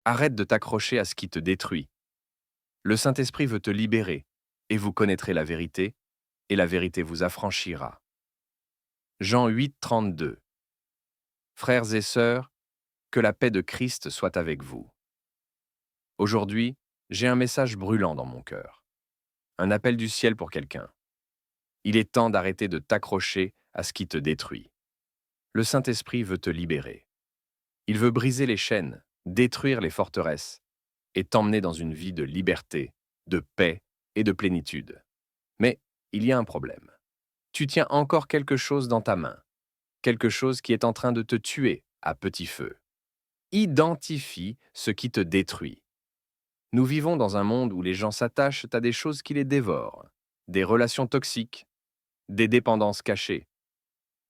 Arrête de t'accrocher à ce qui te détruit. Le Saint-Esprit veut te libérer, et vous connaîtrez la vérité, et la vérité vous affranchira. Jean 8, 32. Frères et sœurs, que la paix de Christ soit avec vous. Aujourd'hui, j'ai un message brûlant dans mon cœur. Un appel du ciel pour quelqu'un. Il est temps d'arrêter de t'accrocher à ce qui te détruit. Le Saint-Esprit veut te libérer. Il veut briser les chaînes, détruire les forteresses, et t'emmener dans une vie de liberté, de paix et de plénitude. Mais il y a un problème. Tu tiens encore quelque chose dans ta main, quelque chose qui est en train de te tuer à petit feu. Identifie ce qui te détruit. Nous vivons dans un monde où les gens s'attachent à des choses qui les dévorent, des relations toxiques, des dépendances cachées,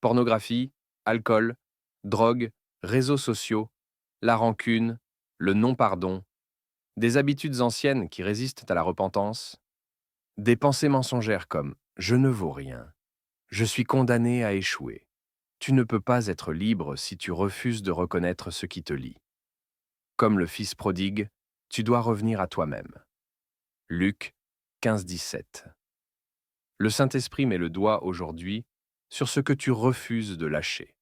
pornographie, alcool, drogue, réseaux sociaux, la rancune, le non-pardon, des habitudes anciennes qui résistent à la repentance, des pensées mensongères comme ⁇ Je ne vaux rien, je suis condamné à échouer ⁇ Tu ne peux pas être libre si tu refuses de reconnaître ce qui te lie. Comme le Fils prodigue, tu dois revenir à toi-même. Luc 15, 17. Le Saint-Esprit met le doigt aujourd'hui sur ce que tu refuses de lâcher.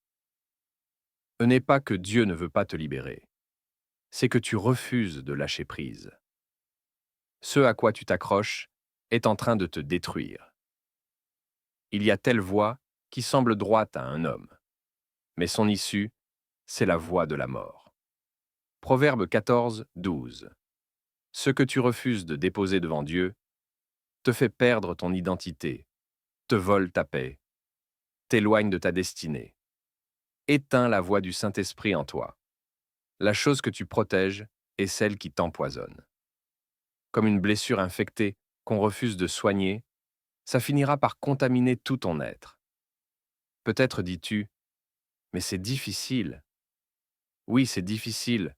Ce n'est pas que Dieu ne veut pas te libérer, c'est que tu refuses de lâcher prise. Ce à quoi tu t'accroches est en train de te détruire. Il y a telle voie qui semble droite à un homme, mais son issue, c'est la voie de la mort. Proverbe 14, 12. Ce que tu refuses de déposer devant Dieu te fait perdre ton identité, te vole ta paix, t'éloigne de ta destinée. Éteins la voix du Saint-Esprit en toi. La chose que tu protèges est celle qui t'empoisonne. Comme une blessure infectée qu'on refuse de soigner, ça finira par contaminer tout ton être. Peut-être dis-tu, mais c'est difficile. Oui, c'est difficile,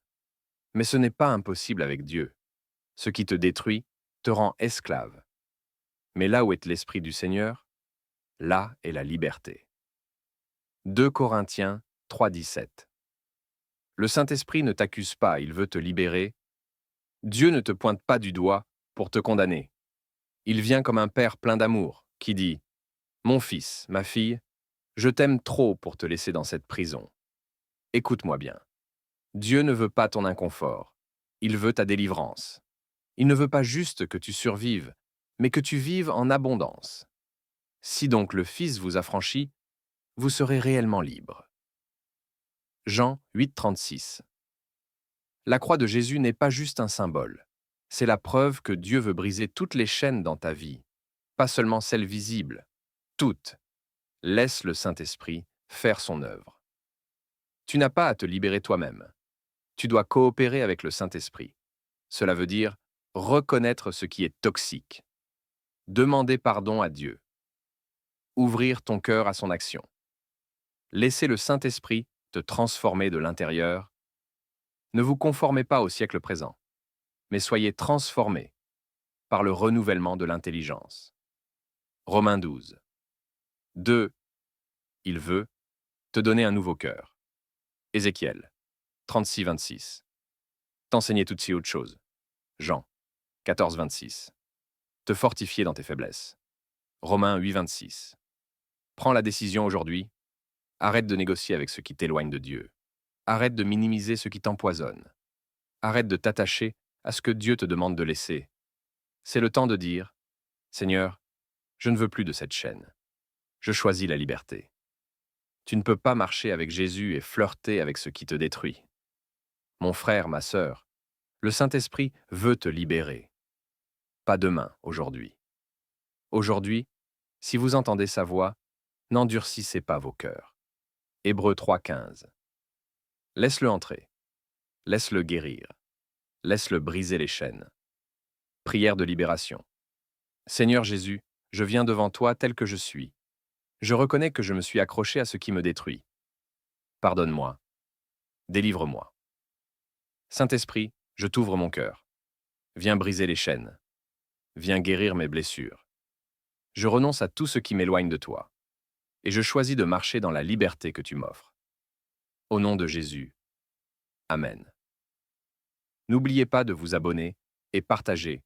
mais ce n'est pas impossible avec Dieu. Ce qui te détruit te rend esclave. Mais là où est l'Esprit du Seigneur, là est la liberté. 2 Corinthiens 3, 17. Le Saint-Esprit ne t'accuse pas, il veut te libérer. Dieu ne te pointe pas du doigt pour te condamner. Il vient comme un père plein d'amour, qui dit ⁇ Mon fils, ma fille, je t'aime trop pour te laisser dans cette prison. Écoute-moi bien. Dieu ne veut pas ton inconfort. Il veut ta délivrance. Il ne veut pas juste que tu survives, mais que tu vives en abondance. Si donc le Fils vous affranchit, vous serez réellement libre. Jean 8, 36. La croix de Jésus n'est pas juste un symbole. C'est la preuve que Dieu veut briser toutes les chaînes dans ta vie, pas seulement celles visibles, toutes. Laisse le Saint-Esprit faire son œuvre. Tu n'as pas à te libérer toi-même. Tu dois coopérer avec le Saint-Esprit. Cela veut dire reconnaître ce qui est toxique, demander pardon à Dieu, ouvrir ton cœur à son action. Laissez le Saint-Esprit te transformer de l'intérieur. Ne vous conformez pas au siècle présent, mais soyez transformés par le renouvellement de l'intelligence. Romains 12. 2. Il veut te donner un nouveau cœur. Ézéchiel 36, 26. T'enseigner toutes ces autres choses. Jean 14, 26. Te fortifier dans tes faiblesses. Romains 8, 26. Prends la décision aujourd'hui. Arrête de négocier avec ce qui t'éloigne de Dieu. Arrête de minimiser ce qui t'empoisonne. Arrête de t'attacher à ce que Dieu te demande de laisser. C'est le temps de dire, Seigneur, je ne veux plus de cette chaîne. Je choisis la liberté. Tu ne peux pas marcher avec Jésus et flirter avec ce qui te détruit. Mon frère, ma sœur, le Saint-Esprit veut te libérer. Pas demain, aujourd'hui. Aujourd'hui, si vous entendez sa voix, n'endurcissez pas vos cœurs. Hébreux 3, 15. Laisse-le entrer. Laisse-le guérir. Laisse-le briser les chaînes. Prière de libération. Seigneur Jésus, je viens devant toi tel que je suis. Je reconnais que je me suis accroché à ce qui me détruit. Pardonne-moi. Délivre-moi. Saint-Esprit, je t'ouvre mon cœur. Viens briser les chaînes. Viens guérir mes blessures. Je renonce à tout ce qui m'éloigne de toi. Et je choisis de marcher dans la liberté que tu m'offres. Au nom de Jésus. Amen. N'oubliez pas de vous abonner et partager